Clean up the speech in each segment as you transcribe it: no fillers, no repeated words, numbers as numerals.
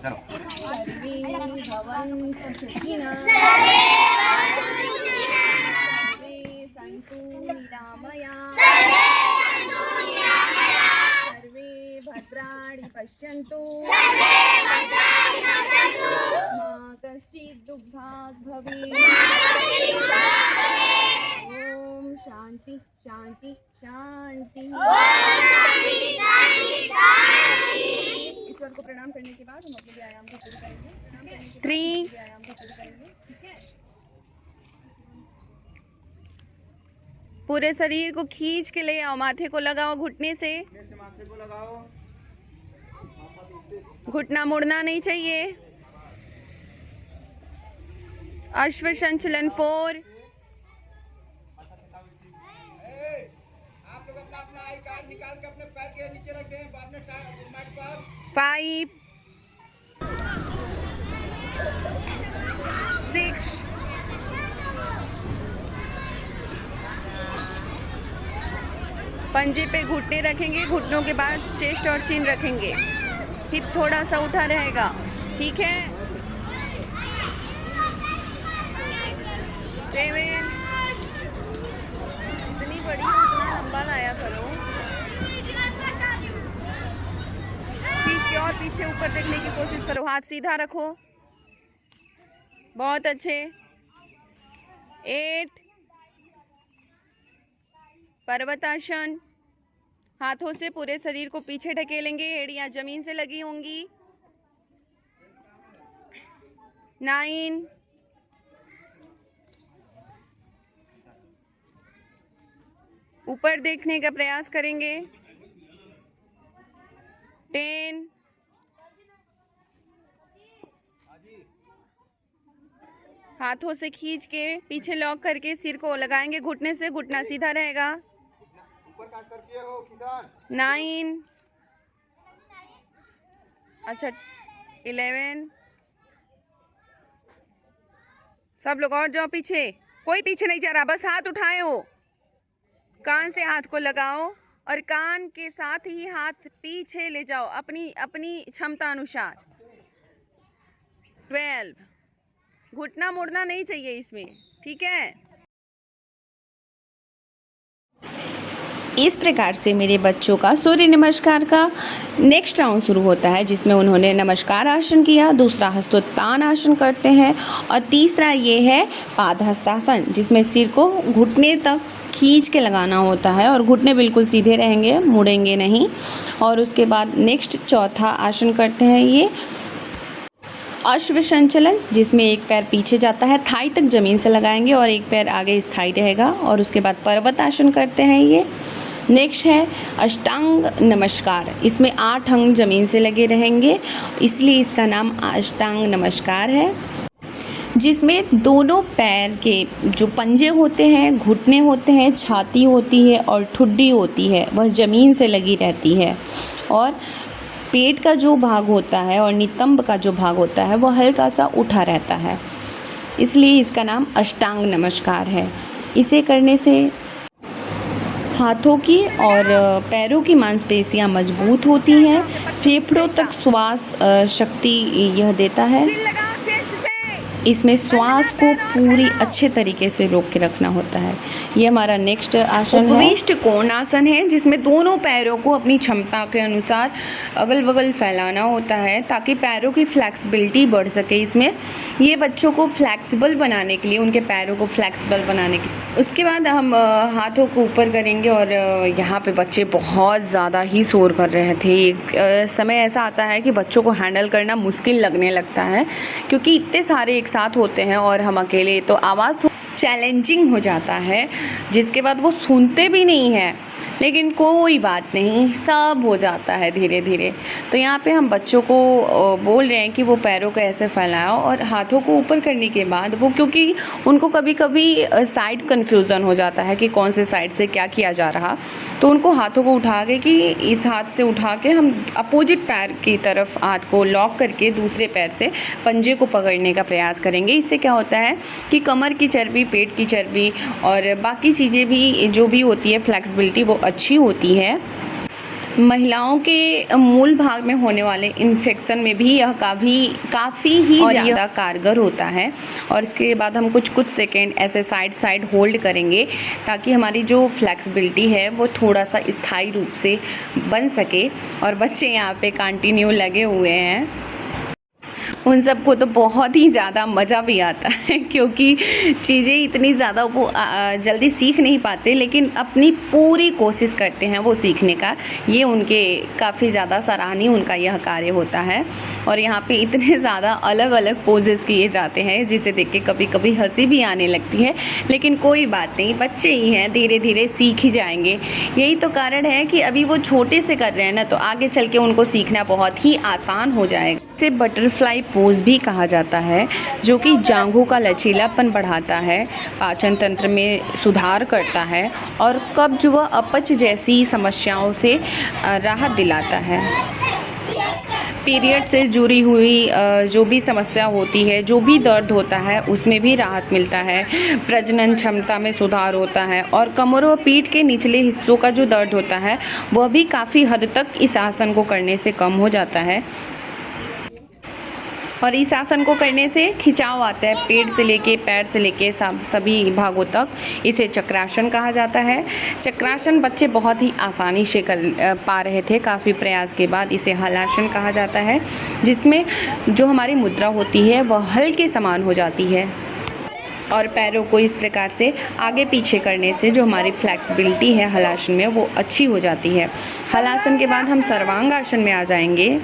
सर्वे भवन्तु सुखिनः सर्वे सन्तु निरामयाः सर्वे भद्राणि पश्यन्तु मा कश्चित् दुःखात् भवेत्। ओम शांति शांति शांति। ईश्वर को प्रणाम करने के बाद हम अपने व्यायाम को शुरू करेंगे। 3 व्यायाम को शुरू करेंगे, ठीक है। पूरे शरीर को खींच के ले आओ, माथे को लगाओ, घुटने से माथे को लगाओ, घुटना मुड़ना नहीं चाहिए। अश्व संचलन 4 आप लोग अपना अपना आई कार्ड निकाल के अपने पैर के नीचे रख दें, अपने मैट पर 5 6 पंजे पे घुटने रखेंगे, घुटनों के बाद चेस्ट और चिन रखेंगे, हिप थोड़ा सा उठा रहेगा, ठीक है। 7 जितनी बड़ी हो उतना लंबा लाया करो, खींच के और पीछे ऊपर देखने की कोशिश करो, हाथ सीधा रखो, बहुत अच्छे। 8 पर्वतासन, हाथों से पूरे शरीर को पीछे ढकेलेंगे, एड़ियां जमीन से लगी होंगी। 9 ऊपर देखने का प्रयास करेंगे। 10 हाथों से खींच के पीछे लॉक करके सिर को लगाएंगे, घुटने से घुटना सीधा रहेगा। ऊपर का सर किए हो किसान। 9 अच्छा 11 सब लोग और जाओ पीछे, कोई पीछे नहीं जा रहा, बस हाथ उठाए हो, कान से हाथ को लगाओ और कान के साथ ही हाथ पीछे ले जाओ अपनी अपनी क्षमता अनुसार। 12 घुटना मुड़ना नहीं चाहिए इसमें, ठीक है। इस प्रकार से मेरे बच्चों का सूर्य नमस्कार का नेक्स्ट राउंड शुरू होता है, जिसमें उन्होंने नमस्कार आसन किया, दूसरा हस्तोत्तान आसन करते हैं और तीसरा ये है पादहस्तासन, जिसमें सिर को घुटने तक खींच के लगाना होता है और घुटने बिल्कुल सीधे रहेंगे, मुड़ेंगे नहीं। और उसके बाद नेक्स्ट चौथा आसन करते हैं ये अश्व संचलन, जिसमें एक पैर पीछे जाता है, थाई तक ज़मीन से लगाएंगे और एक पैर आगे स्थायी रहेगा। और उसके बाद पर्वत आसन करते हैं ये। नेक्स्ट है अष्टांग नमस्कार, इसमें 8 अंग ज़मीन से लगे रहेंगे, इसलिए इसका नाम अष्टांग नमस्कार है, जिसमें दोनों पैर के जो पंजे होते हैं, घुटने होते हैं, छाती होती है और ठुड्डी होती है वह ज़मीन से लगी रहती है और पेट का जो भाग होता है और नितंब का जो भाग होता है वह हल्का सा उठा रहता है, इसलिए इसका नाम अष्टांग नमस्कार है। इसे करने से हाथों की और पैरों की मांसपेशियां मजबूत होती हैं, फेफड़ों तक श्वास शक्ति यह देता है। इसमें श्वास को पूरी अच्छे तरीके से रोक के रखना होता है। ये हमारा नेक्स्ट आसन है उपविष्ट कोणासन है, जिसमें दोनों पैरों को अपनी क्षमता के अनुसार अगल बगल फैलाना होता है ताकि पैरों की फ्लेक्सिबिलिटी बढ़ सके। इसमें ये बच्चों को फ्लेक्सिबल बनाने के लिए, उनके पैरों को फ्लेक्सिबल बनाने के लिए। उसके बाद हम हाथों को ऊपर करेंगे और यहाँ पे बच्चे बहुत ज़्यादा ही शोर कर रहे थे। एक समय ऐसा आता है कि बच्चों को हैंडल करना मुश्किल लगने लगता है, क्योंकि इतने सारे एक साथ होते हैं और हम अकेले, तो आवाज़ चैलेंजिंग हो जाता है, जिसके बाद वो सुनते भी नहीं हैं। लेकिन कोई बात नहीं, सब हो जाता है धीरे धीरे। तो यहाँ पे हम बच्चों को बोल रहे हैं कि वो पैरों को ऐसे फैलाओ और हाथों को ऊपर करने के बाद वो, क्योंकि उनको कभी कभी साइड कन्फ्यूज़न हो जाता है कि कौन से साइड से क्या किया जा रहा, तो उनको हाथों को उठा के कि इस हाथ से उठा के हम अपोजिट पैर की तरफ हाथ को लॉक करके दूसरे पैर से पंजे को पकड़ने का प्रयास करेंगे। इससे क्या होता है कि कमर की चर्बी, पेट की चर्बी और बाकी चीज़ें भी जो भी होती है फ्लेक्सिबिलिटी, वो अच्छी होती है। महिलाओं के मूल भाग में होने वाले इन्फेक्शन में भी यह काफ़ी ही ज़्यादा कारगर होता है। और इसके बाद हम कुछ सेकेंड ऐसे साइड होल्ड करेंगे ताकि हमारी जो फ्लेक्सिबिलिटी है वो थोड़ा सा स्थायी रूप से बन सके। और बच्चे यहाँ पे कंटिन्यू लगे हुए हैं, उन सबको तो बहुत ही ज़्यादा मज़ा भी आता है क्योंकि चीज़ें इतनी ज़्यादा वो जल्दी सीख नहीं पाते, लेकिन अपनी पूरी कोशिश करते हैं वो सीखने का। ये उनके काफ़ी ज़्यादा सराहनीय उनका यह कार्य होता है। और यहाँ पे इतने ज़्यादा अलग अलग पोजेस किए जाते हैं जिसे देख के कभी कभी हंसी भी आने लगती है, लेकिन कोई बात नहीं, बच्चे ही हैं, धीरे धीरे सीख ही जाएंगे। यही तो कारण है कि अभी वो छोटे से कर रहे हैं ना, तो आगे चल के उनको सीखना बहुत ही आसान हो जाएगा। इसे बटरफ्लाई पोज भी कहा जाता है, जो कि जांघों का लचीलापन बढ़ाता है, पाचन तंत्र में सुधार करता है और कब्ज व अपच जैसी समस्याओं से राहत दिलाता है। पीरियड से जुड़ी हुई जो भी समस्या होती है, जो भी दर्द होता है, उसमें भी राहत मिलता है। प्रजनन क्षमता में सुधार होता है और कमर व पीठ के निचले हिस्सों का जो दर्द होता है वह भी काफ़ी हद तक इस आसन को करने से कम हो जाता है। और इस आसन को करने से खिंचाव आता है पेट से लेके पैर से लेके सभी भागों तक। इसे चक्रासन कहा जाता है। चक्रासन बच्चे बहुत ही आसानी से कर पा रहे थे काफ़ी प्रयास के बाद। इसे हलासन कहा जाता है, जिसमें जो हमारी मुद्रा होती है वह हल के समान हो जाती है। और पैरों को इस प्रकार से आगे पीछे करने से जो हमारी फ्लेक्सिबिलिटी है हलासन में वो अच्छी हो जाती है। हलासन के बाद हम सर्वांगासन में आ जाएंगे।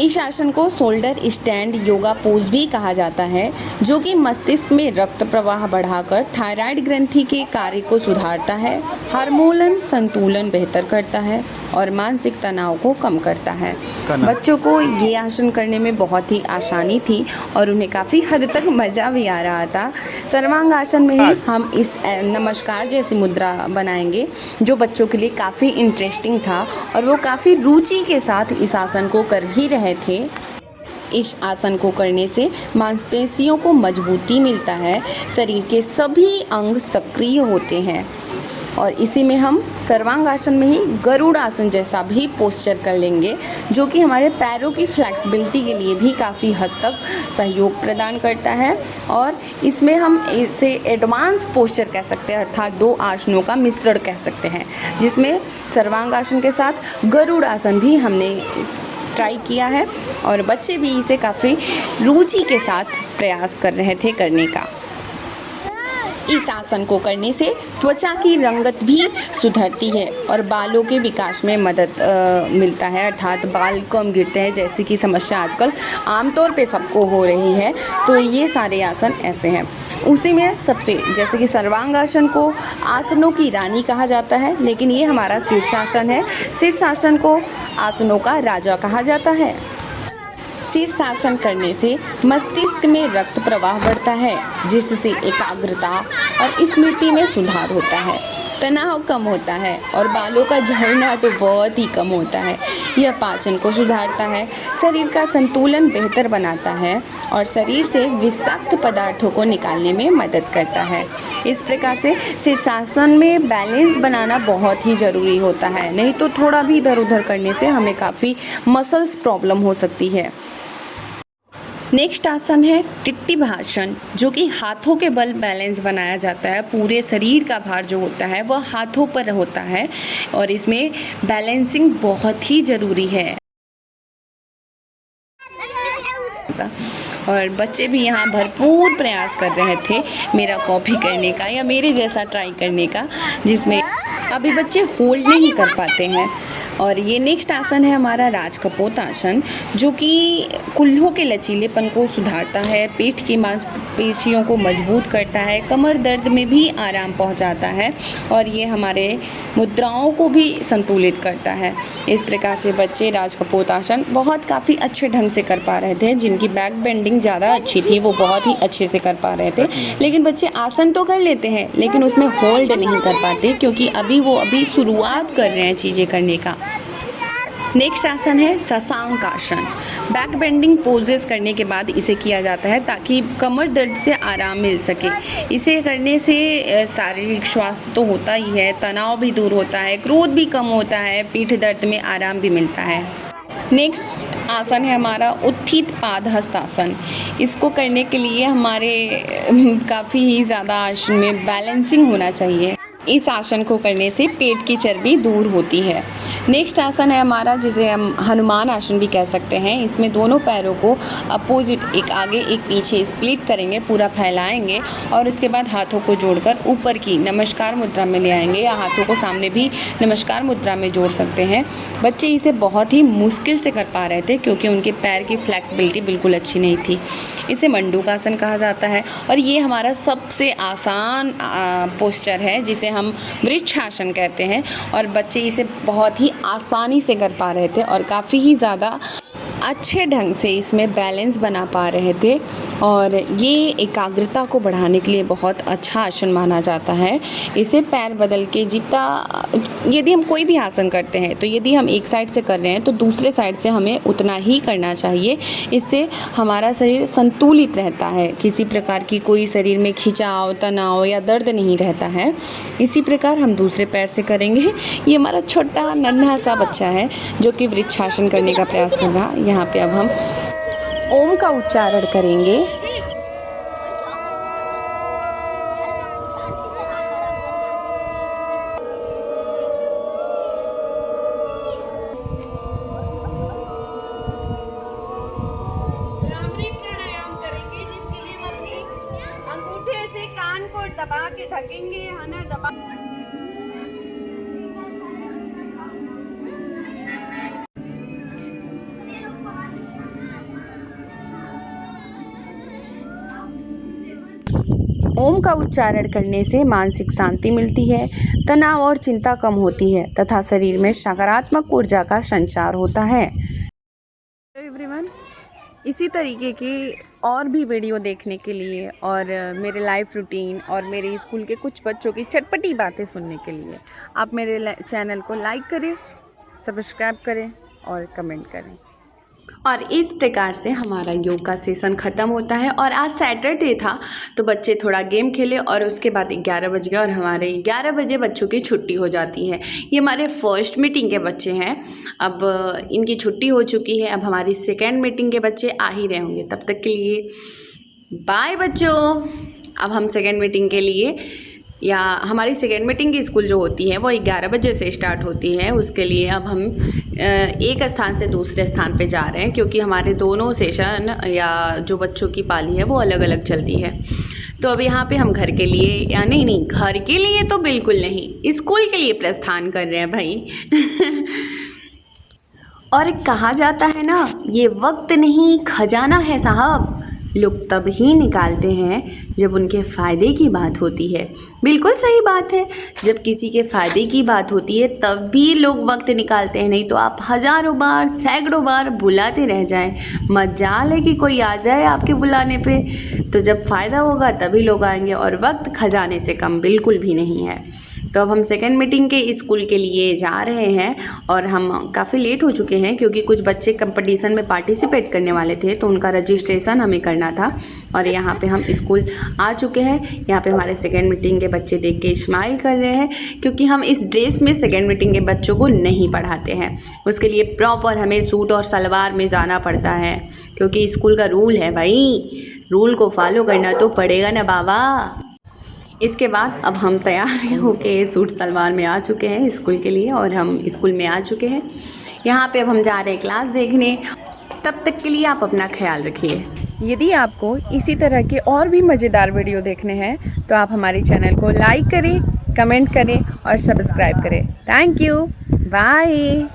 इस आसन को शोल्डर स्टैंड योगा पोज भी कहा जाता है, जो कि मस्तिष्क में रक्त प्रवाह बढ़ाकर थायराइड ग्रंथि के कार्य को सुधारता है, हार्मोनल संतुलन बेहतर करता है और मानसिक तनाव को कम करता है। बच्चों को ये आसन करने में बहुत ही आसानी थी और उन्हें काफ़ी हद तक मज़ा भी आ रहा था। सर्वांग आसन में ही हम इस नमस्कार जैसी मुद्रा बनाएंगे, जो बच्चों के लिए काफ़ी इंटरेस्टिंग था और वो काफ़ी रुचि के साथ इस आसन को कर ही रहे थे। इस आसन को करने से मांसपेशियों को मजबूती मिलता है, शरीर के सभी अंग सक्रिय होते हैं। और इसी में हम सर्वांगासन में ही गरुड़ आसन जैसा भी पोस्चर कर लेंगे, जो कि हमारे पैरों की फ्लेक्सिबिलिटी के लिए भी काफ़ी हद तक सहयोग प्रदान करता है। और इसमें हम इसे एडवांस पोस्चर कह सकते हैं, अर्थात 2 आसनों का मिश्रण कह सकते हैं, जिसमें सर्वांगासन के साथ गरुड़ आसन भी हमने ट्राई किया है और बच्चे भी इसे काफ़ी रुचि के साथ प्रयास कर रहे थे करने का। इस आसन को करने से त्वचा की रंगत भी सुधरती है और बालों के विकास में मदद मिलता है, अर्थात बाल कम गिरते हैं, जैसी कि समस्या आजकल आमतौर पे सबको हो रही है। तो ये सारे आसन ऐसे हैं। उसी में सबसे जैसे कि सर्वांगासन को आसनों की रानी कहा जाता है, लेकिन ये हमारा शीर्षासन है। शीर्षासन को आसनों का राजा कहा जाता है। शीर्षासन करने से मस्तिष्क में रक्त प्रवाह बढ़ता है, जिससे एकाग्रता और स्मृति में सुधार होता है, तनाव कम होता है और बालों का झड़ना तो बहुत ही कम होता है। यह पाचन को सुधारता है, शरीर का संतुलन बेहतर बनाता है और शरीर से विषाक्त पदार्थों को निकालने में मदद करता है। इस प्रकार से शीर्षासन में बैलेंस बनाना बहुत ही ज़रूरी होता है, नहीं तो थोड़ा भी इधर उधर करने से हमें काफ़ी मसल्स प्रॉब्लम हो सकती है। नेक्स्ट आसन है टिट्टिभासन, जो कि हाथों के बल बैलेंस बनाया जाता है। पूरे शरीर का भार जो होता है वह हाथों पर होता है और इसमें बैलेंसिंग बहुत ही ज़रूरी है। और बच्चे भी यहाँ भरपूर प्रयास कर रहे थे मेरा कॉपी करने का या मेरे जैसा ट्राई करने का, जिसमें अभी बच्चे होल्ड नहीं कर पाते हैं। और ये नेक्स्ट आसन है हमारा राजकपोत आसन, जो कि कुल्हों के लचीलेपन को सुधारता है, पेट की मांसपेशियों को मजबूत करता है, कमर दर्द में भी आराम पहुंचाता है और ये हमारे मुद्राओं को भी संतुलित करता है। इस प्रकार से बच्चे राजकपोत आसन काफ़ी अच्छे ढंग से कर पा रहे थे। जिनकी बैक बेंडिंग ज़्यादा अच्छी थी वो बहुत ही अच्छे से कर पा रहे थे, लेकिन बच्चे आसन तो कर लेते हैं लेकिन उसमें होल्ड नहीं कर पाते, क्योंकि अभी शुरुआत कर रहे हैं चीज़ें करने का। नेक्स्ट आसन है शशांक आसन। बैक बेंडिंग पोजेस करने के बाद इसे किया जाता है ताकि कमर दर्द से आराम मिल सके। इसे करने से शारीरिक स्वास्थ्य तो होता ही है, तनाव भी दूर होता है, क्रोध भी कम होता है, पीठ दर्द में आराम भी मिलता है। नेक्स्ट आसन है हमारा उत्थित पाद हस्तासन। इसको करने के लिए हमारे काफ़ी ही ज़्यादा आसन में बैलेंसिंग होना चाहिए। इस आसन को करने से पेट की चर्बी दूर होती है। नेक्स्ट आसन है हमारा जिसे हम हनुमान आसन भी कह सकते हैं। इसमें दोनों पैरों को अपोजिट, एक आगे एक पीछे स्प्लिट करेंगे, पूरा फैलाएंगे और उसके बाद हाथों को जोड़कर ऊपर की नमस्कार मुद्रा में ले आएंगे या हाथों को सामने भी नमस्कार मुद्रा में जोड़ सकते हैं। बच्चे इसे बहुत ही मुश्किल से कर पा रहे थे क्योंकि उनके पैर की फ्लेक्सिबिलिटी बिल्कुल अच्छी नहीं थी। इसे मंडूकासन कहा जाता है और ये हमारा सबसे आसान पोस्चर है जिसे हम वृक्षासन कहते हैं और बच्चे इसे बहुत ही आसानी से कर पा रहे थे और काफ़ी ही ज़्यादा अच्छे ढंग से इसमें बैलेंस बना पा रहे थे और ये एकाग्रता को बढ़ाने के लिए बहुत अच्छा आसन माना जाता है। इसे पैर बदल के जितना, यदि हम कोई भी आसन करते हैं तो यदि हम एक साइड से कर रहे हैं तो दूसरे साइड से हमें उतना ही करना चाहिए। इससे हमारा शरीर संतुलित रहता है, किसी प्रकार की कोई शरीर में खिंचाव, तनाव या दर्द नहीं रहता है। इसी प्रकार हम दूसरे पैर से करेंगे। ये हमारा छोटा नन्हा सा बच्चा है जो कि वृक्षासन करने का प्रयास कर रहा है। यहाँ पे अब हम ओम का उच्चारण करेंगे। भ्रामरी प्राणायाम करेंगे जिसके लिए हम अपनी अंगूठे से कान को दबा के ढकेंगे, है ना, दबा। ओम का उच्चारण करने से मानसिक शांति मिलती है, तनाव और चिंता कम होती है तथा शरीर में सकारात्मक ऊर्जा का संचार होता है। एवरीवन, इसी तरीके की और भी वीडियो देखने के लिए और मेरे लाइफ रूटीन और मेरे स्कूल के कुछ बच्चों की चटपटी बातें सुनने के लिए आप मेरे चैनल को लाइक करें, सब्सक्राइब करें और कमेंट करें। और इस प्रकार से हमारा योग का सेशन ख़त्म होता है और आज सैटरडे था तो बच्चे थोड़ा गेम खेले और उसके बाद 11 बज गया और हमारे 11 बजे बच्चों की छुट्टी हो जाती है। ये हमारे फर्स्ट मीटिंग के बच्चे हैं, अब इनकी छुट्टी हो चुकी है। अब हमारी सेकेंड मीटिंग के बच्चे आ ही रहे होंगे। तब तक के लिए बाय बच्चों। अब हम सेकेंड मीटिंग के लिए, या हमारी सेकेंड मीटिंग की स्कूल जो होती है वो 11 बजे से स्टार्ट होती है, उसके लिए अब हम एक स्थान से दूसरे स्थान पे जा रहे हैं क्योंकि हमारे दोनों सेशन या जो बच्चों की पाली है वो अलग अलग चलती है। तो अब यहाँ पे हम घर के लिए, या नहीं घर के लिए तो बिल्कुल नहीं, स्कूल के लिए प्रस्थान कर रहे हैं भाई। और कहा जाता है ना, ये वक्त नहीं खजाना है साहब, लोग तब ही निकालते हैं जब उनके फ़ायदे की बात होती है। बिल्कुल सही बात है, जब किसी के फ़ायदे की बात होती है तब भी लोग वक्त निकालते हैं, नहीं तो आप हज़ारों बार, सैकड़ों बार बुलाते रह जाएं। मजाल है कि कोई आ जाए आपके बुलाने पे, तो जब फ़ायदा होगा तभी लोग आएंगे और वक्त खजाने से कम बिल्कुल भी नहीं है। तो अब हम सेकेंड मीटिंग के स्कूल के लिए जा रहे हैं और हम काफ़ी लेट हो चुके हैं क्योंकि कुछ बच्चे कंपटीशन में पार्टिसिपेट करने वाले थे तो उनका रजिस्ट्रेशन हमें करना था। और यहाँ पे हम स्कूल आ चुके हैं। यहाँ पे हमारे सेकेंड मीटिंग के बच्चे देख के स्माइल कर रहे हैं क्योंकि हम इस ड्रेस में सेकेंड मीटिंग के बच्चों को नहीं पढ़ाते हैं। उसके लिए प्रॉपर हमें सूट और सलवार में जाना पड़ता है क्योंकि स्कूल का रूल है भाई, रूल को फॉलो करना तो पड़ेगा ना बाबा। इसके बाद अब हम तैयार होके सूट सलवार में आ चुके हैं स्कूल के लिए और हम स्कूल में आ चुके हैं। यहाँ पे अब हम जा रहे हैं क्लास देखने। तब तक के लिए आप अपना ख्याल रखिए। यदि आपको इसी तरह के और भी मज़ेदार वीडियो देखने हैं तो आप हमारे चैनल को लाइक करें, कमेंट करें और सब्सक्राइब करें। Thank you, bye.